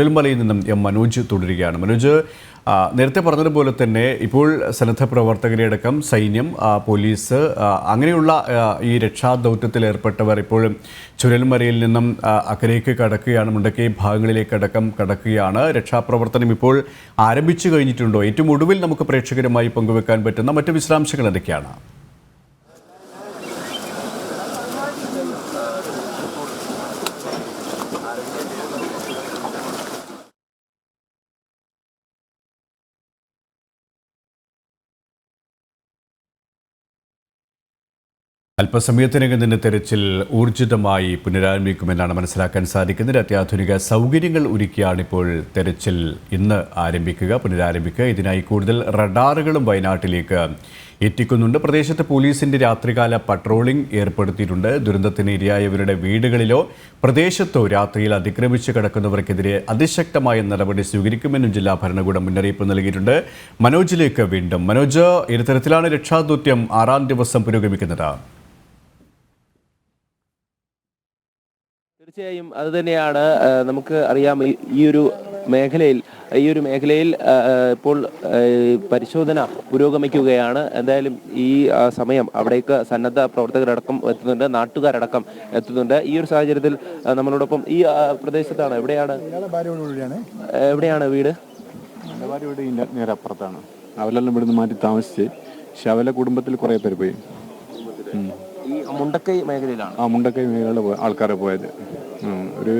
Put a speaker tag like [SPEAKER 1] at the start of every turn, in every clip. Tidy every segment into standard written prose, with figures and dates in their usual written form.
[SPEAKER 1] ചുരൽമലയിൽ നിന്നും എം മനോജ് തുടരുകയാണ്. മനോജ്, നേരത്തെ പറഞ്ഞതുപോലെ തന്നെ ഇപ്പോൾ സന്നദ്ധ പ്രവർത്തകരെ അടക്കം സൈന്യം, പോലീസ് അങ്ങനെയുള്ള ഈ രക്ഷാദൗത്യത്തിൽ ഏർപ്പെട്ടവർ ഇപ്പോഴും ചുരൽമലയിൽ നിന്നും അക്കരയ്ക്ക് കടക്കുകയാണ്, മുണ്ടക്കൈ ഭാഗങ്ങളിലേക്ക് അടക്കം കടക്കുകയാണ്. രക്ഷാപ്രവർത്തനം ഇപ്പോൾ ആരംഭിച്ചു കഴിഞ്ഞിട്ടുണ്ടോ? ഏറ്റവും ഒടുവിൽ നമുക്ക് പ്രേക്ഷകരുമായി പങ്കുവെക്കാൻ പറ്റുന്ന മറ്റ് വിശദാംശങ്ങൾ എന്തൊക്കെയാണ്? അല്പസമയത്തിനകം തന്നെ തെരച്ചിൽ ഊർജിതമായി പുനരാരംഭിക്കുമെന്നാണ് മനസ്സിലാക്കാൻ സാധിക്കുന്നത്. അത്യാധുനിക സൗകര്യങ്ങൾ ഒരുക്കിയാണ് ഇപ്പോൾ തെരച്ചിൽ ഇന്ന് പുനരാരംഭിക്കുക. ഇതിനായി കൂടുതൽ റഡാറുകളും വയനാട്ടിലേക്ക് എത്തിക്കുന്നുണ്ട്. പ്രദേശത്ത് പോലീസിന്റെ രാത്രികാല പട്രോളിംഗ് ഏർപ്പെടുത്തിയിട്ടുണ്ട്. ദുരന്തത്തിന് ഇരയായവരുടെ വീടുകളിലോ പ്രദേശത്തോ രാത്രിയിൽ അതിക്രമിച്ച് കിടക്കുന്നവർക്കെതിരെ അതിശക്തമായ നടപടി സ്വീകരിക്കുമെന്നും ജില്ലാ ഭരണകൂടം മുന്നറിയിപ്പ് നൽകിയിട്ടുണ്ട്. മനോജിലേക്ക് വീണ്ടും. മനോജ്, ഇത്തരത്തിലാണ് രക്ഷാദൗത്യം 6ാം ദിവസം പുരോഗമിക്കുന്നത്.
[SPEAKER 2] തീർച്ചയായും അത് തന്നെയാണ്. നമുക്ക് അറിയാം, ഈ ഒരു മേഖലയിൽ ഇപ്പോൾ പരിശോധന പുരോഗമിക്കുകയാണ്. എന്തായാലും ഈ സമയം അവിടേക്ക് സന്നദ്ധ പ്രവർത്തകരടക്കം എത്തുന്നുണ്ട്, നാട്ടുകാരടക്കം എത്തുന്നുണ്ട്. ഈ ഒരു സാഹചര്യത്തിൽ നമ്മളോടൊപ്പം ഈ പ്രദേശത്താണ്. എവിടെയാണ് വീട്?
[SPEAKER 3] നേരെ അപ്പുറത്താണ്. അവരെല്ലാം ഇവിടുന്ന് മാറ്റി താമസിച്ച്, പക്ഷെ അവരുടെ കുടുംബത്തിൽ കുറെ പേര് പോയി.
[SPEAKER 2] ഈ മുണ്ടക്കൈ മേഖലയിലാണ്.
[SPEAKER 3] മുണ്ടക്കൈ മേഖലയിലെ ആൾക്കാരെ പോയത്. ഒരു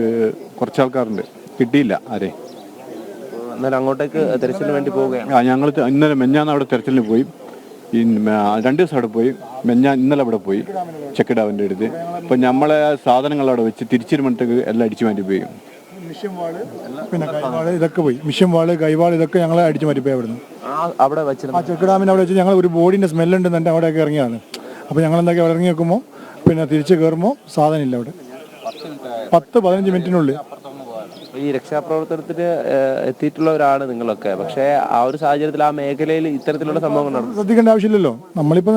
[SPEAKER 3] കുറച്ച് ആൾക്കാരുണ്ട്, കിട്ടിയില്ല ആരെ.
[SPEAKER 2] എന്നാലും അങ്ങോട്ടേക്ക് തെരച്ചിലിന് വേണ്ടി പോവുകയാണ്.
[SPEAKER 3] ഞങ്ങൾ ഇന്നലെ മെഞ്ഞാന്ന് അവിടെ തെരച്ചിലിന് പോയി. 2 ദിവസം അവിടെ പോയി. ഇന്നലെ അവിടെ പോയി ചെക്ക് ഡാമിൻ്റെ അടുത്ത്. അപ്പം നമ്മളെ സാധനങ്ങൾ അവിടെ വെച്ച് തിരിച്ചിരുമണത്തേക്ക് എല്ലാം അടിച്ചു മാറ്റി പോയി.
[SPEAKER 4] പിന്നെ കൈവാള് ഇതൊക്കെ പോയി. മിഷൻ വാള്, കൈവാള് ഇതൊക്കെ ഞങ്ങൾ അടിച്ചു മാറ്റിപ്പോയി. അവിടുന്ന്
[SPEAKER 2] അവിടെ വെച്ച്
[SPEAKER 4] ചെക്ക് ഡാമിൻ്റെ അവിടെ വെച്ച് ഞങ്ങൾ ഒരു ബോഡിൻ്റെ സ്മെല്ലുണ്ടെന്ന് എൻ്റെ അവിടെയൊക്കെ ഇറങ്ങിയാണ്. അപ്പോൾ ഞങ്ങൾ എന്തൊക്കെ ഇറങ്ങി വെക്കുമ്പോൾ പിന്നെ തിരിച്ച് കയറുമ്പോൾ സാധനം ഇല്ല. അവിടെ 10-15 മിനിറ്റിനുള്ളിൽ
[SPEAKER 2] ഈ രക്ഷാപ്രവർത്തനത്തിന് എത്തിയിട്ടുള്ളവരാണ് നിങ്ങളൊക്കെ. പക്ഷേ ആ ഒരു സാഹചര്യത്തിൽ ആ മേഖലയിൽ ഇത്തരത്തിലുള്ള സംഭവങ്ങൾ
[SPEAKER 4] ശ്രദ്ധിക്കേണ്ട ആവശ്യമില്ലല്ലോ. നമ്മളിപ്പോൾ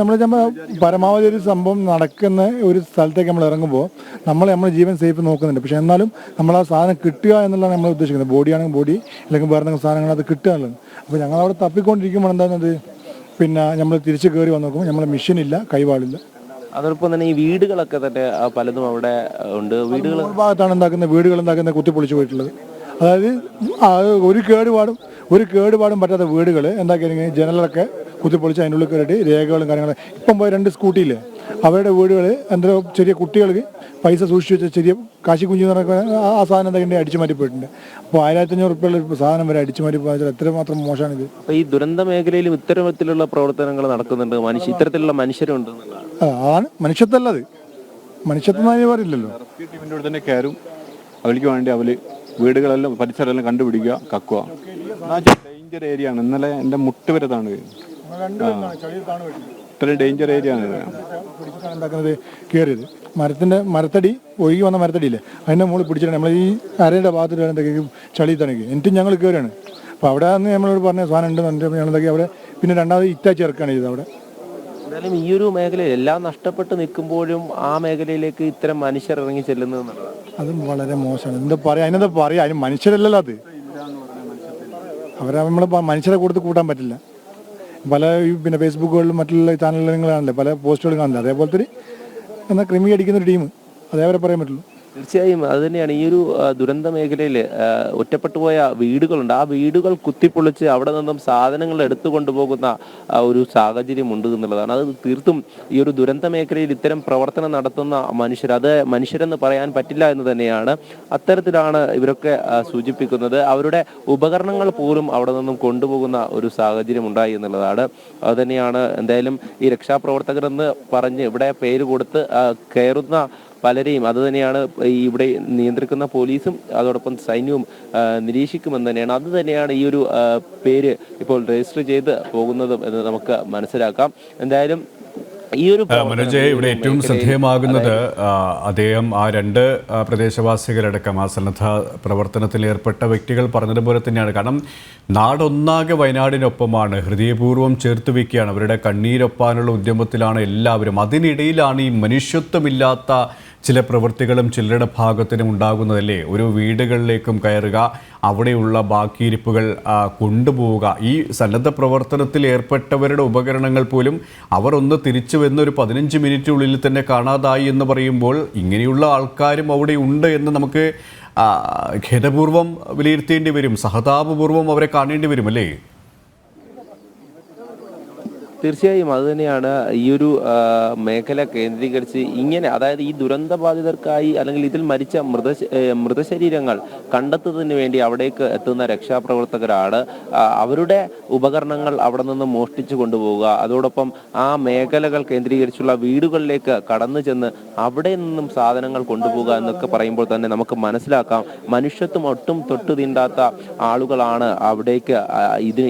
[SPEAKER 4] പരമാവധി ഒരു സംഭവം നടക്കുന്ന ഒരു സ്ഥലത്തേക്ക് നമ്മൾ ഇറങ്ങുമ്പോൾ നമ്മൾ ജീവൻ സേഫ് നോക്കുന്നുണ്ട്. പക്ഷേ എന്നാലും നമ്മൾ ആ സാധനം കിട്ടുക എന്നുള്ളതാണ് നമ്മൾ ഉദ്ദേശിക്കുന്നത്. ബോഡിയാണെങ്കിൽ ബോഡി, അല്ലെങ്കിൽ വേറെ എന്തെങ്കിലും സാധനങ്ങൾ അത് കിട്ടുക എന്നുള്ളത്. അപ്പോൾ ഞങ്ങളവിടെ തപ്പിക്കൊണ്ടിരിക്കുമ്പോൾ എന്താണത്, പിന്നെ നമ്മൾ തിരിച്ച് കയറി വന്ന് നോക്കുമ്പോൾ നമ്മളെ മിഷനില്ല, കൈവാളില്ല.
[SPEAKER 2] അതോടൊപ്പം തന്നെ ഈ വീടുകളൊക്കെ തന്നെ പലതും അവിടെ ഉണ്ട്. വീടുകൾ
[SPEAKER 4] ഭാഗത്താണ് വീടുകൾ കുത്തിപ്പൊളിച്ചു പോയിട്ടുള്ളത്. അതായത് ഒരു കേടുപാടും പറ്റാത്ത വീടുകൾ എന്താക്കിയാൽ ജനലൊക്കെ കുത്തിപ്പൊളിച്ച് അതിനുള്ളിൽ കയറിയിട്ട് രേഖകളും കാര്യങ്ങളും. ഇപ്പം പോയ 2 സ്കൂട്ടിയില്ലേ, അവരുടെ വീടുകൾ എന്തോ ചെറിയ കുട്ടികൾക്ക് പൈസ സൂക്ഷിച്ച് വെച്ച ചെറിയ കാശി കുഞ്ഞു ആ സാധനം എന്തൊക്കെ അടിച്ചു മാറ്റി പോയിട്ടുണ്ട്. അപ്പോൾ 1500 റുപ്യയുള്ള സാധനം വരെ അടിച്ചു മാറ്റി പോയാൽ എത്രമാത്രം മോശമാണിത്.
[SPEAKER 2] അപ്പോൾ ഈ ദുരന്ത മേഖലയിലും ഇത്തരത്തിലുള്ള പ്രവർത്തനങ്ങൾ നടക്കുന്നുണ്ട്. ഇത്തരത്തിലുള്ള മനുഷ്യരുണ്ട്.
[SPEAKER 4] അതാണ് മനുഷ്യത്വമല്ലത്. മനുഷ്യത്വം പറയില്ലല്ലോ.
[SPEAKER 3] റെസ്ക്യൂ ടീമിൻ്റെ കൂടെ തന്നെ കയറും. അവർക്ക് വേണ്ടി വീടുകളെല്ലാം പരിസരമെല്ലാം കണ്ടുപിടിക്കുക, കക്കുക. ഡേഞ്ചർ ഏരിയ ആണ്. ഇന്നലെ എൻ്റെ മുട്ട് വരെ താണു. ഇത്ര ഡേഞ്ചർ ഏരിയ ആണ്
[SPEAKER 4] ഉണ്ടാക്കുന്നത്. കയറിയത് മരത്തടി ഒഴുകി വന്ന മരത്തടിയില്ലേ, അതിൻ്റെ മുകളിൽ പിടിച്ചിട്ട് നമ്മൾ ഈ അരയുടെ ഭാഗത്ത് എന്തൊക്കെ ചളി തണുക്കി. എന്നിട്ടും ഞങ്ങൾ കയറിയാണ്. അപ്പോൾ അവിടെ നിന്ന് നമ്മളോട് പറഞ്ഞ സാധനം ഉണ്ടെന്ന് ഞങ്ങളെന്തൊക്കെ അവിടെ പിന്നെ രണ്ടാമത് ഇറ്റാച്ചി ഇറക്കുകയാണ് ചെയ്തത്. അവിടെ
[SPEAKER 2] എന്തായാലും ഈ ഒരു മേഖലയിൽ എല്ലാം നഷ്ടപ്പെട്ട് നിൽക്കുമ്പോഴും ആ മേഖലയിലേക്ക് ഇത്തരം മനുഷ്യർ ഇറങ്ങി ചെല്ലുന്നത്
[SPEAKER 4] അതും വളരെ മോശമാണ്. എന്താ പറയുക, അതിനെന്താ പറയുക, അതിന് മനുഷ്യരല്ലല്ലോ അത്. നമ്മൾ മനുഷ്യരെ കൊടുത്ത് കൂട്ടാൻ പറ്റില്ല. പല പിന്നെ ഫേസ്ബുക്കുകളിലും മറ്റുള്ള ചാനലുകൾ കാണില്ലേ, പല പോസ്റ്റുകൾ കാണില്ല. അതേപോലത്തെ എന്നാൽ ക്രിമി അടിക്കുന്ന ഒരു ടീം, അതേവരെ പറയാൻ പറ്റുള്ളൂ.
[SPEAKER 2] തീർച്ചയായും അത് തന്നെയാണ്. ഈ ഒരു ദുരന്ത മേഖലയിൽ ഒറ്റപ്പെട്ടുപോയ വീടുകളുണ്ട്. ആ വീടുകൾ കുത്തിപ്പൊളിച്ച് അവിടെ നിന്നും സാധനങ്ങൾ എടുത്തു കൊണ്ടുപോകുന്ന ഒരു സാഹചര്യം ഉണ്ട് എന്നുള്ളതാണ്. അത് തീർത്തും ഈ ഒരു ദുരന്ത മേഖലയിൽ ഇത്തരം പ്രവർത്തനം നടത്തുന്ന അത് മനുഷ്യരെന്ന് പറയാൻ പറ്റില്ല എന്ന് തന്നെയാണ്. അത്തരത്തിലാണ് ഇവരൊക്കെ സൂചിപ്പിക്കുന്നത്. അവരുടെ ഉപകരണങ്ങൾ പോലും അവിടെ നിന്നും കൊണ്ടുപോകുന്ന ഒരു സാഹചര്യം ഉണ്ടായി എന്നുള്ളതാണ്. അത് തന്നെയാണ് എന്തായാലും ഈ രക്ഷാപ്രവർത്തകരെന്ന് പറഞ്ഞ് ഇവിടെ പേര് കൊടുത്ത് കയറുന്ന പലരെയും അതുതന്നെയാണ് ഇവിടെ നിയന്ത്രിക്കുന്ന പോലീസും അതോടൊപ്പം സൈന്യവും നിരീക്ഷിക്കുമെന്ന് തന്നെയാണ്. അത് തന്നെയാണ് ഈ ഒരു പേര് ഇപ്പോൾ രജിസ്റ്റർ ചെയ്ത് പോകുന്നതും എന്ന് നമുക്ക് മനസ്സിലാക്കാം. എന്തായാലും ഈ ഒരു
[SPEAKER 1] മനോജ്, ഇവിടെ ഏറ്റവും ശ്രദ്ധേയമാകുന്നത് അദ്ദേഹം ആ 2 പ്രദേശവാസികളടക്കം ആ സന്നദ്ധ പ്രവർത്തനത്തിൽ ഏർപ്പെട്ട വ്യക്തികൾ പറഞ്ഞതുപോലെ തന്നെയാണ്. കാരണം നാടൊന്നാകെ വയനാടിനൊപ്പമാണ്, ഹൃദയപൂർവ്വം ചേർത്ത് വയ്ക്കുകയാണ്, അവരുടെ കണ്ണീരൊപ്പാനുള്ള ഉദ്യമത്തിലാണ് എല്ലാവരും. അതിനിടയിലാണ് ഈ മനുഷ്യത്വമില്ലാത്ത ചില പ്രവൃത്തികളും ചിലരുടെ ഭാഗത്തിനും ഉണ്ടാകുന്നതല്ലേ? ഒരു വീടുകളിലേക്കും കയറുക, അവിടെയുള്ള ബാക്കിയിരിപ്പുകൾ കൊണ്ടുപോവുക. ഈ സന്നദ്ധ പ്രവർത്തനത്തിൽ ഏർപ്പെട്ടവരുടെ ഉപകരണങ്ങൾ പോലും അവർ ഒന്ന് തിരിച്ചു വന്ന് ഒരു 15 മിനിറ്റിനുള്ളിൽ തന്നെ കാണാതായി എന്ന് പറയുമ്പോൾ ഇങ്ങനെയുള്ള ആൾക്കാരും അവിടെ ഉണ്ട് എന്ന് നമുക്ക് ഖേദപൂർവം വിലയിരുത്തേണ്ടി വരും, സഹതാപപൂർവം അവരെ കാണേണ്ടി വരും, അല്ലേ?
[SPEAKER 2] തീർച്ചയായും അതുതന്നെയാണ് ഈ ഒരു മേഖല കേന്ദ്രീകരിച്ച് ഇങ്ങനെ, അതായത് ഈ ദുരന്തബാധിതർക്കായി അല്ലെങ്കിൽ ഇതിൽ മരിച്ച മൃതശരീരങ്ങൾ കണ്ടെത്തുന്നതിന് വേണ്ടി അവിടേക്ക് എത്തുന്ന രക്ഷാപ്രവർത്തകരാണ് അവരുടെ ഉപകരണങ്ങൾ അവിടെ നിന്ന് മോഷ്ടിച്ചു കൊണ്ടുപോവുക. അതോടൊപ്പം ആ മേഖലകൾ കേന്ദ്രീകരിച്ചുള്ള വീടുകളിലേക്ക് കടന്നു ചെന്ന് അവിടെ നിന്നും സാധനങ്ങൾ കൊണ്ടുപോകുക എന്നൊക്കെ പറയുമ്പോൾ തന്നെ നമുക്ക് മനസ്സിലാക്കാം മനുഷ്യത്വം ഒട്ടും തൊട്ടു തീണ്ടാത്ത ആളുകളാണ് അവിടേക്ക്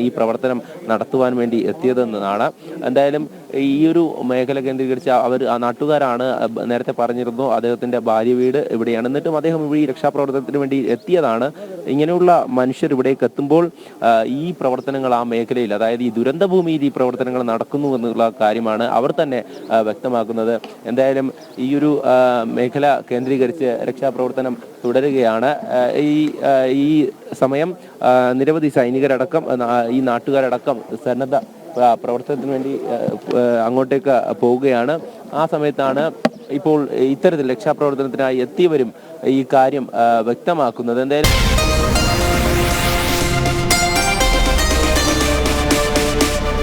[SPEAKER 2] ഈ പ്രവർത്തനം നടത്തുവാൻ വേണ്ടി എത്തിയതെന്നാണ്. എന്തായാലും ഈ ഒരു മേഖല കേന്ദ്രീകരിച്ച് ആ നാട്ടുകാരാണ് നേരത്തെ പറഞ്ഞിരുന്നു അദ്ദേഹത്തിന്റെ ഭാര്യ വീട് ഇവിടെയാണ്, എന്നിട്ടും അദ്ദേഹം ഈ രക്ഷാപ്രവർത്തനത്തിന് വേണ്ടി എത്തിയതാണ്. ഇങ്ങനെയുള്ള മനുഷ്യർ ഇവിടേക്ക് എത്തുമ്പോൾ ഈ പ്രവർത്തനങ്ങൾ ആ മേഖലയിൽ, അതായത് ഈ ദുരന്ത ഭൂമിയിൽ ഈ പ്രവർത്തനങ്ങൾ നടക്കുന്നു എന്നുള്ള കാര്യമാണ് അവർ തന്നെ വ്യക്തമാക്കുന്നത്. എന്തായാലും ഈ ഒരു മേഖല കേന്ദ്രീകരിച്ച് രക്ഷാപ്രവർത്തനം തുടരുകയാണ്. ഈ സമയം നിരവധി സൈനികരടക്കം ഈ നാട്ടുകാരടക്കം സന്നദ്ധ പ്രവർത്തനത്തിന് വേണ്ടി അങ്ങോട്ടേക്ക് പോവുകയാണ്. ആ സമയത്താണ് ഇപ്പോൾ ഇത്തരത്തിൽ രക്ഷാപ്രവർത്തനത്തിനായി എത്തിയവരും ഈ കാര്യം വ്യക്തമാക്കുന്നത്. എന്തായാലും